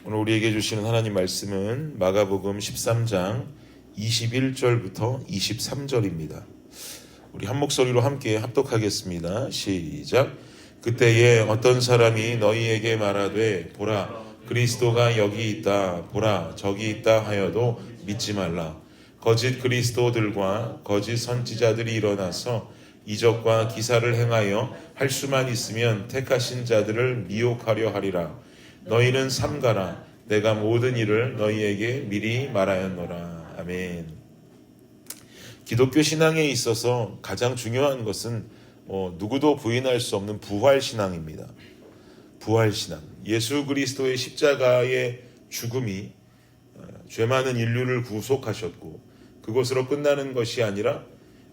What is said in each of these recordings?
오늘 우리에게 주시는 하나님 말씀은 마가복음 13장 21절부터 23절입니다. 우리 한 목소리로 함께 합독하겠습니다. 시작. 그때에 어떤 사람이 너희에게 말하되 보라 그리스도가 여기 있다 보라 저기 있다 하여도 믿지 말라. 거짓 그리스도들과 거짓 선지자들이 일어나서 이적과 기사를 행하여 할 수만 있으면 택하신 자들을 미혹하려 하리라. 너희는 삼가라. 내가 모든 일을 너희에게 미리 말하였노라. 아멘. 기독교 신앙에 있어서 가장 중요한 것은 누구도 부인할 수 없는 부활신앙입니다. 부활신앙. 예수 그리스도의 십자가의 죽음이 죄 많은 인류를 구속하셨고 그것으로 끝나는 것이 아니라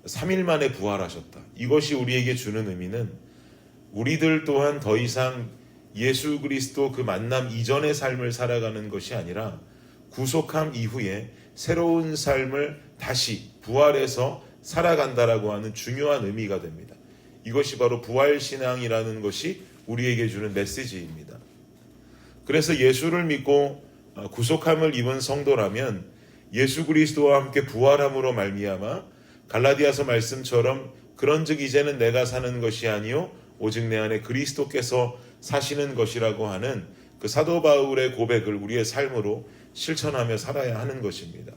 3일 만에 부활하셨다. 이것이 우리에게 주는 의미는 우리들 또한 더 이상 예수 그리스도 그 만남 이전의 삶을 살아가는 것이 아니라 구속함 이후에 새로운 삶을 다시 부활해서 살아간다라고 하는 중요한 의미가 됩니다. 이것이 바로 부활신앙이라는 것이 우리에게 주는 메시지입니다. 그래서 예수를 믿고 구속함을 입은 성도라면 예수 그리스도와 함께 부활함으로 말미암아 갈라디아서 말씀처럼 그런즉 이제는 내가 사는 것이 아니요 오직 내 안에 그리스도께서 사시는 것이라고 하는 그 사도 바울의 고백을 우리의 삶으로 실천하며 살아야 하는 것입니다.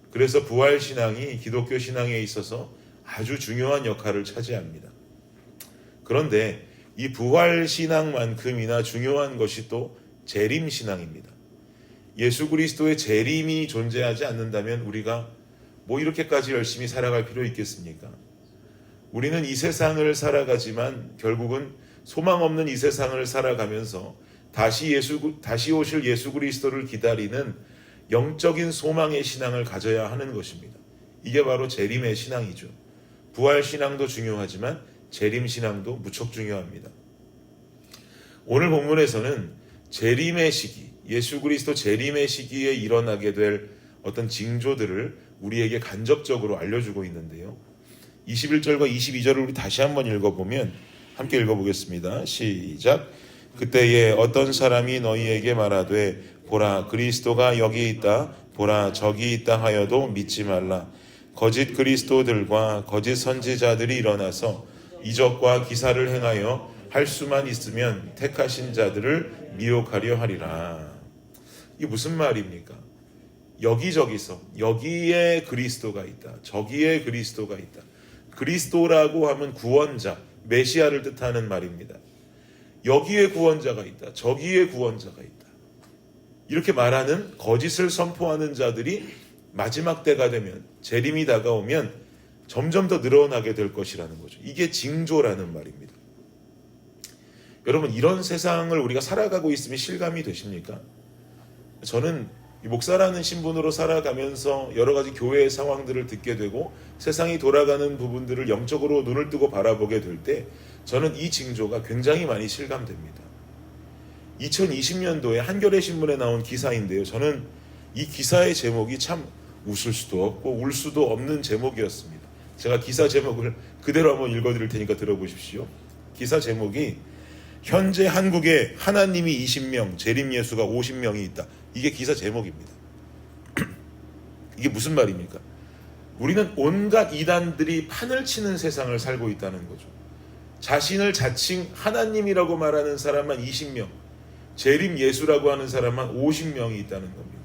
그래서 부활신앙이 기독교 신앙에 있어서 아주 중요한 역할을 차지합니다. 그런데 이 부활신앙만큼이나 중요한 것이 또 재림신앙입니다. 예수 그리스도의 재림이 존재하지 않는다면 우리가 이렇게까지 열심히 살아갈 필요 있겠습니까? 우리는 이 세상을 살아가지만 결국은 소망 없는 이 세상을 살아가면서 다시 오실 예수 그리스도를 기다리는 영적인 소망의 신앙을 가져야 하는 것입니다. 이게 바로 재림의 신앙이죠. 부활 신앙도 중요하지만 재림 신앙도 무척 중요합니다. 오늘 본문에서는 재림의 시기, 예수 그리스도 재림의 시기에 일어나게 될 어떤 징조들을 우리에게 간접적으로 알려주고 있는데요. 21절과 22절을 우리 다시 한번 읽어보면 함께 읽어보겠습니다. 시작. 그때에 어떤 사람이 너희에게 말하되 보라 그리스도가 여기 있다 보라 저기 있다 하여도 믿지 말라. 거짓 그리스도들과 거짓 선지자들이 일어나서 이적과 기사를 행하여 할 수만 있으면 택하신 자들을 미혹하려 하리라. 이게 무슨 말입니까? 여기저기서 여기에 그리스도가 있다 저기에 그리스도가 있다. 그리스도라고 하면 구원자, 메시아를 뜻하는 말입니다. 여기에 구원자가 있다. 저기에 구원자가 있다. 이렇게 말하는 거짓을 선포하는 자들이 마지막 때가 되면 재림이 다가오면 점점 더 늘어나게 될 것이라는 거죠. 이게 징조라는 말입니다. 여러분 이런 세상을 우리가 살아가고 있으면 실감이 되십니까? 저는 목사라는 신분으로 살아가면서 여러 가지 교회의 상황들을 듣게 되고 세상이 돌아가는 부분들을 영적으로 눈을 뜨고 바라보게 될 때 저는 이 징조가 굉장히 많이 실감됩니다. 2020년도에 한겨레 신문에 나온 기사인데요. 저는 이 기사의 제목이 참 웃을 수도 없고 울 수도 없는 제목이었습니다. 제가 기사 제목을 그대로 한번 읽어드릴 테니까 들어보십시오. 기사 제목이 현재 한국에 하나님이 20명, 재림 예수가 50명이 있다. 이게 기사 제목입니다. 이게 무슨 말입니까? 우리는 온갖 이단들이 판을 치는 세상을 살고 있다는 거죠. 자신을 자칭 하나님이라고 말하는 사람만 20명, 재림 예수라고 하는 사람만 50명이 있다는 겁니다.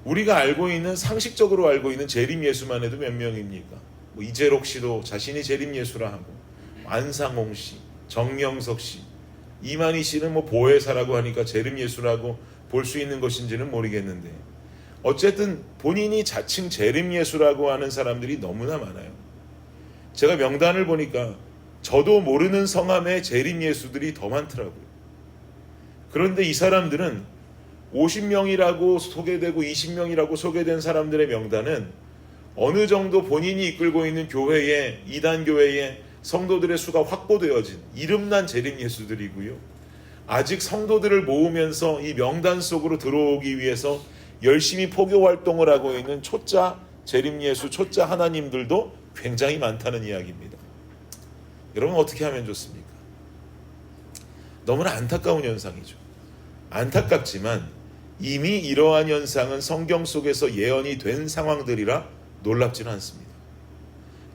우리가 알고 있는 상식적으로 알고 있는 재림 예수만 해도 몇 명입니까? 이재록 씨도 자신이 재림 예수라 하고 안상홍 씨, 정영석 씨, 이만희 씨는 보혜사라고 하니까 재림 예수라고 볼 수 있는 것인지는 모르겠는데 어쨌든 본인이 자칭 재림 예수라고 하는 사람들이 너무나 많아요. 제가 명단을 보니까 저도 모르는 성함의 재림 예수들이 더 많더라고요. 그런데 이 사람들은 50명이라고 소개되고 20명이라고 소개된 사람들의 명단은 어느 정도 본인이 이끌고 있는 교회에 이단 교회에 성도들의 수가 확보되어진 이름난 재림 예수들이고요. 아직 성도들을 모으면서 이 명단 속으로 들어오기 위해서 열심히 포교 활동을 하고 있는 초짜 재림 예수, 초짜 하나님들도 굉장히 많다는 이야기입니다. 여러분 어떻게 하면 좋습니까? 너무나 안타까운 현상이죠. 안타깝지만 이미 이러한 현상은 성경 속에서 예언이 된 상황들이라 놀랍지는 않습니다.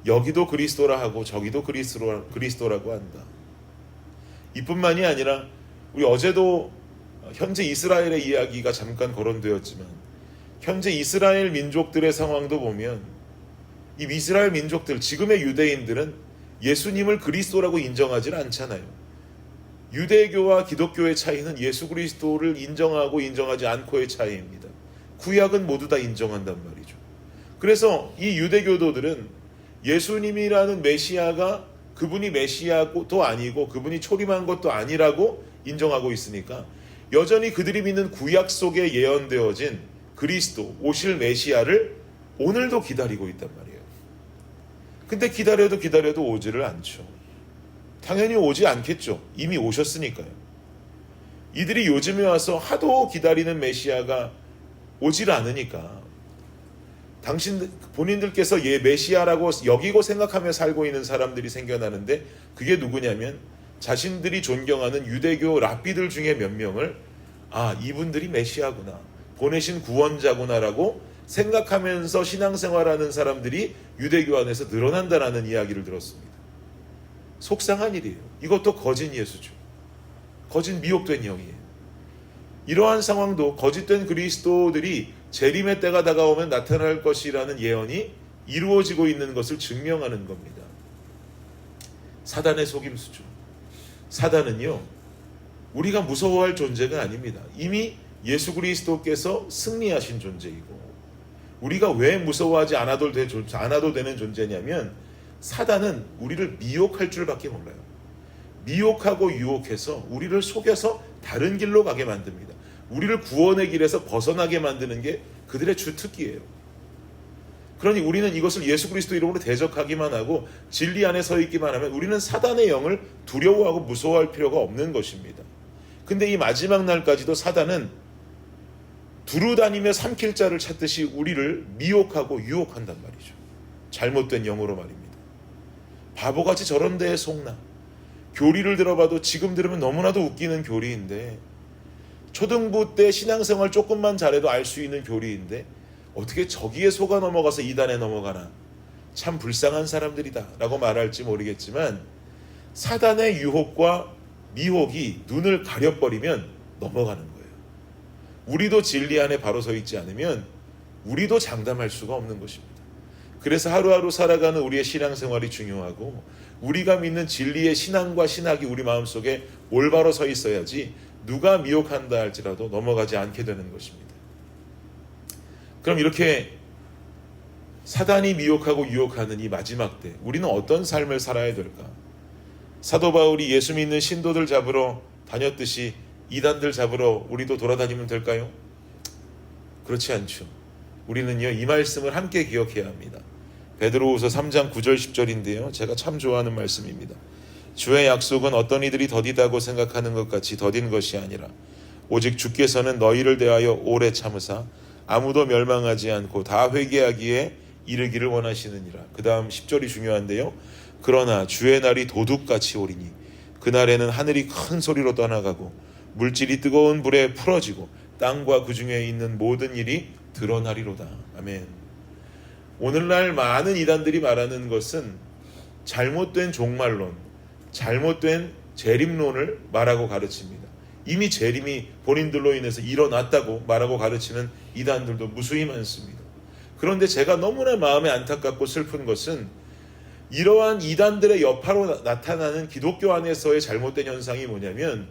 여기도 그리스도라 하고 저기도 그리스도라고 한다. 이뿐만이 아니라 우리 어제도 현재 이스라엘의 이야기가 잠깐 거론되었지만 현재 이스라엘 민족들의 상황도 보면 이 이스라엘 민족들, 지금의 유대인들은 예수님을 그리스도라고 인정하지는 않잖아요. 유대교와 기독교의 차이는 예수 그리스도를 인정하고 인정하지 않고의 차이입니다. 구약은 모두 다 인정한단 말이죠. 그래서 이 유대교도들은 예수님이라는 메시아가 그분이 메시아도 아니고 그분이 초림한 것도 아니라고 인정하고 있으니까 여전히 그들이 믿는 구약 속에 예언되어진 그리스도, 오실 메시아를 오늘도 기다리고 있단 말이에요. 근데 기다려도 오지를 않죠. 당연히 오지 않겠죠. 이미 오셨으니까요. 이들이 요즘에 와서 하도 기다리는 메시아가 오질 않으니까 본인들께서 메시아라고 여기고 생각하며 살고 있는 사람들이 생겨나는데 그게 누구냐면 자신들이 존경하는 유대교 랍비들 중에 몇 명을 이분들이 메시아구나, 보내신 구원자구나라고 생각하면서 신앙생활하는 사람들이 유대교 안에서 늘어난다라는 이야기를 들었습니다. 속상한 일이에요. 이것도 거짓 예수죠. 거짓 미혹된 영이에요. 이러한 상황도 거짓된 그리스도들이 재림의 때가 다가오면 나타날 것이라는 예언이 이루어지고 있는 것을 증명하는 겁니다. 사단의 속임수죠. 사단은요, 우리가 무서워할 존재가 아닙니다. 이미 예수 그리스도께서 승리하신 존재이고 우리가 왜 무서워하지 않아도 되는 존재냐면 사단은 우리를 미혹할 줄밖에 몰라요. 미혹하고 유혹해서 우리를 속여서 다른 길로 가게 만듭니다. 우리를 구원의 길에서 벗어나게 만드는 게 그들의 주특기예요. 그러니 우리는 이것을 예수 그리스도 이름으로 대적하기만 하고 진리 안에 서 있기만 하면 우리는 사단의 영을 두려워하고 무서워할 필요가 없는 것입니다. 근데 이 마지막 날까지도 사단은 두루다니며 삼킬 자를 찾듯이 우리를 미혹하고 유혹한단 말이죠. 잘못된 영으로 말입니다. 바보같이 저런 데에 속나. 교리를 들어봐도 지금 들으면 너무나도 웃기는 교리인데, 초등부 때 신앙생활 조금만 잘해도 알 수 있는 교리인데 어떻게 저기에 속아 넘어가서 이단에 넘어가나. 참 불쌍한 사람들이다 라고 말할지 모르겠지만 사단의 유혹과 미혹이 눈을 가려버리면 넘어가는 거예요. 우리도 진리 안에 바로 서 있지 않으면 우리도 장담할 수가 없는 것입니다. 그래서 하루하루 살아가는 우리의 신앙생활이 중요하고 우리가 믿는 진리의 신앙과 신학이 우리 마음속에 올바로 서 있어야지 누가 미혹한다 할지라도 넘어가지 않게 되는 것입니다. 그럼 이렇게 사단이 미혹하고 유혹하는 이 마지막 때 우리는 어떤 삶을 살아야 될까? 사도 바울이 예수 믿는 신도들 잡으러 다녔듯이 이단들 잡으러 우리도 돌아다니면 될까요? 그렇지 않죠. 우리는요, 이 말씀을 함께 기억해야 합니다. 베드로후서 3장 9절 10절인데요. 제가 참 좋아하는 말씀입니다. 주의 약속은 어떤 이들이 더디다고 생각하는 것 같이 더딘 것이 아니라 오직 주께서는 너희를 대하여 오래 참으사 아무도 멸망하지 않고 다 회개하기에 이르기를 원하시느니라. 그 다음 10절이 중요한데요. 그러나 주의 날이 도둑같이 오리니 그날에는 하늘이 큰 소리로 떠나가고 물질이 뜨거운 불에 풀어지고 땅과 그 중에 있는 모든 일이 드러나리로다. 아멘. 오늘날 많은 이단들이 말하는 것은 잘못된 종말론, 잘못된 재림론을 말하고 가르칩니다. 이미 재림이 본인들로 인해서 일어났다고 말하고 가르치는 이단들도 무수히 많습니다. 그런데 제가 너무나 마음에 안타깝고 슬픈 것은 이러한 이단들의 여파로 나타나는 기독교 안에서의 잘못된 현상이 뭐냐면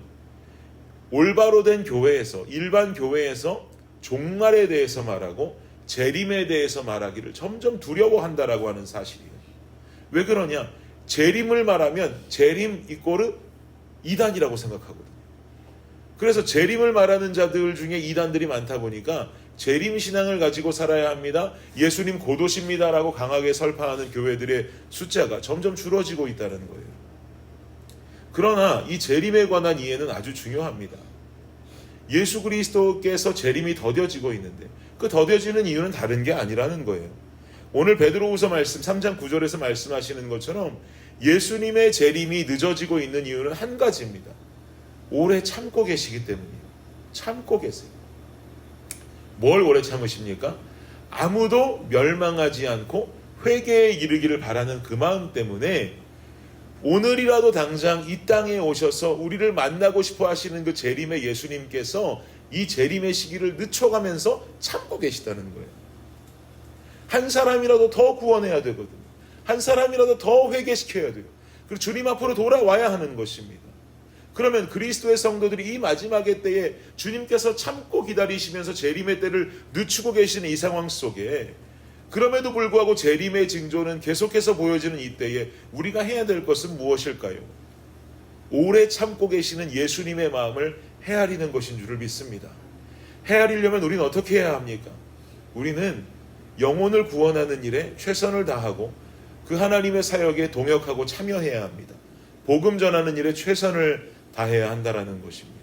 올바로 된 교회에서, 일반 교회에서 종말에 대해서 말하고 재림에 대해서 말하기를 점점 두려워한다라고 하는 사실이에요. 왜 그러냐? 재림을 말하면 재림 이꼬르 이단이라고 생각하거든요. 그래서 재림을 말하는 자들 중에 이단들이 많다 보니까 재림 신앙을 가지고 살아야 합니다. 예수님 곧 오십니다라고 강하게 설파하는 교회들의 숫자가 점점 줄어지고 있다는 거예요. 그러나 이 재림에 관한 이해는 아주 중요합니다. 예수 그리스도께서 재림이 더뎌지고 있는데 그 더뎌지는 이유는 다른 게 아니라는 거예요. 오늘 베드로후서 말씀 3장 9절에서 말씀하시는 것처럼 예수님의 재림이 늦어지고 있는 이유는 한 가지입니다. 오래 참고 계시기 때문이에요. 참고 계세요. 뭘 오래 참으십니까? 아무도 멸망하지 않고 회개에 이르기를 바라는 그 마음 때문에 오늘이라도 당장 이 땅에 오셔서 우리를 만나고 싶어 하시는 그 재림의 예수님께서 이 재림의 시기를 늦춰가면서 참고 계시다는 거예요. 한 사람이라도 더 구원해야 되거든요. 한 사람이라도 더 회개시켜야 돼요. 그리고 주님 앞으로 돌아와야 하는 것입니다. 그러면 그리스도의 성도들이 이 마지막의 때에 주님께서 참고 기다리시면서 재림의 때를 늦추고 계시는 이 상황 속에, 그럼에도 불구하고 재림의 징조는 계속해서 보여지는 이 때에 우리가 해야 될 것은 무엇일까요? 오래 참고 계시는 예수님의 마음을 헤아리는 것인 줄을 믿습니다. 헤아리려면 우리는 어떻게 해야 합니까? 우리는 영혼을 구원하는 일에 최선을 다하고 그 하나님의 사역에 동역하고 참여해야 합니다. 복음 전하는 일에 최선을 다해야 한다라는 것입니다.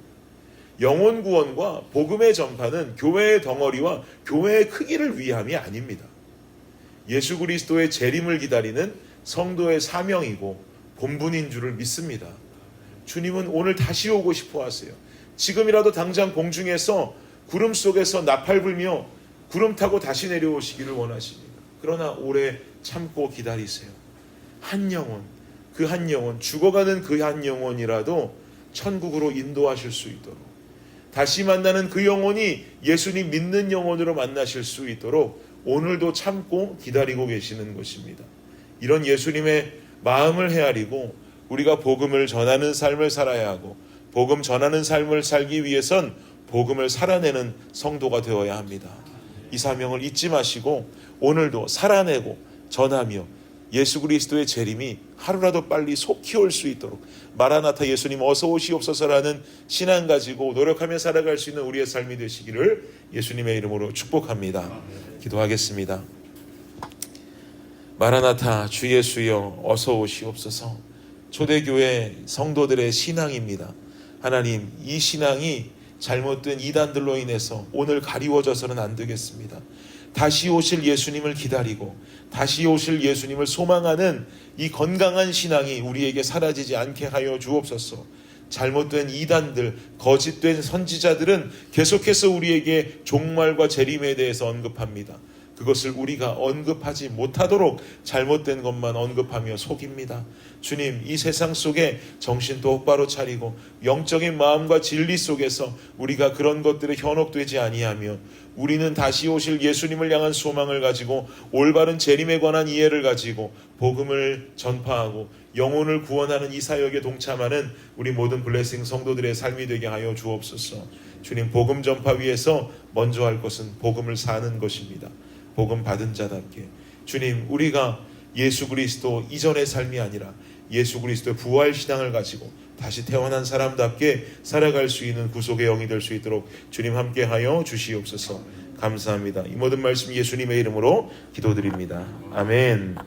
영혼 구원과 복음의 전파는 교회의 덩어리와 교회의 크기를 위함이 아닙니다. 예수 그리스도의 재림을 기다리는 성도의 사명이고 본분인 줄을 믿습니다. 주님은 오늘 다시 오고 싶어 하세요. 지금이라도 당장 공중에서 구름 속에서 나팔 불며 구름 타고 다시 내려오시기를 원하십니다. 그러나 오래 참고 기다리세요. 한 영혼, 그 한 영혼, 죽어가는 그 한 영혼이라도 천국으로 인도하실 수 있도록, 다시 만나는 그 영혼이 예수님 믿는 영혼으로 만나실 수 있도록 오늘도 참고 기다리고 계시는 것입니다. 이런 예수님의 마음을 헤아리고 우리가 복음을 전하는 삶을 살아야 하고, 복음 전하는 삶을 살기 위해선 복음을 살아내는 성도가 되어야 합니다. 이 사명을 잊지 마시고 오늘도 살아내고 전하며 예수 그리스도의 재림이 하루라도 빨리 속히 올 수 있도록, 마라나타 예수님 어서 오시옵소서라는 신앙 가지고 노력하며 살아갈 수 있는 우리의 삶이 되시기를 예수님의 이름으로 축복합니다. 기도하겠습니다. 마라나타 주 예수여 어서 오시옵소서. 초대교회 성도들의 신앙입니다. 하나님, 이 신앙이 잘못된 이단들로 인해서 오늘 가리워져서는 안 되겠습니다. 다시 오실 예수님을 기다리고 다시 오실 예수님을 소망하는 이 건강한 신앙이 우리에게 사라지지 않게 하여 주옵소서. 잘못된 이단들, 거짓된 선지자들은 계속해서 우리에게 종말과 재림에 대해서 언급합니다. 그것을 우리가 언급하지 못하도록 잘못된 것만 언급하며 속입니다. 주님, 이 세상 속에 정신 똑바로 차리고 영적인 마음과 진리 속에서 우리가 그런 것들에 현혹되지 아니하며 우리는 다시 오실 예수님을 향한 소망을 가지고 올바른 재림에 관한 이해를 가지고 복음을 전파하고 영혼을 구원하는 이 사역에 동참하는 우리 모든 블레싱 성도들의 삶이 되게 하여 주옵소서. 주님, 복음 전파 위해서 먼저 할 것은 복음을 사는 것입니다. 복음 받은 자답게 주님, 우리가 예수 그리스도 이전의 삶이 아니라 예수 그리스도의 부활 신앙을 가지고 다시 태어난 사람답게 살아갈 수 있는 구속의 영이 될 수 있도록 주님 함께하여 주시옵소서. 감사합니다. 이 모든 말씀 예수님의 이름으로 기도드립니다. 아멘.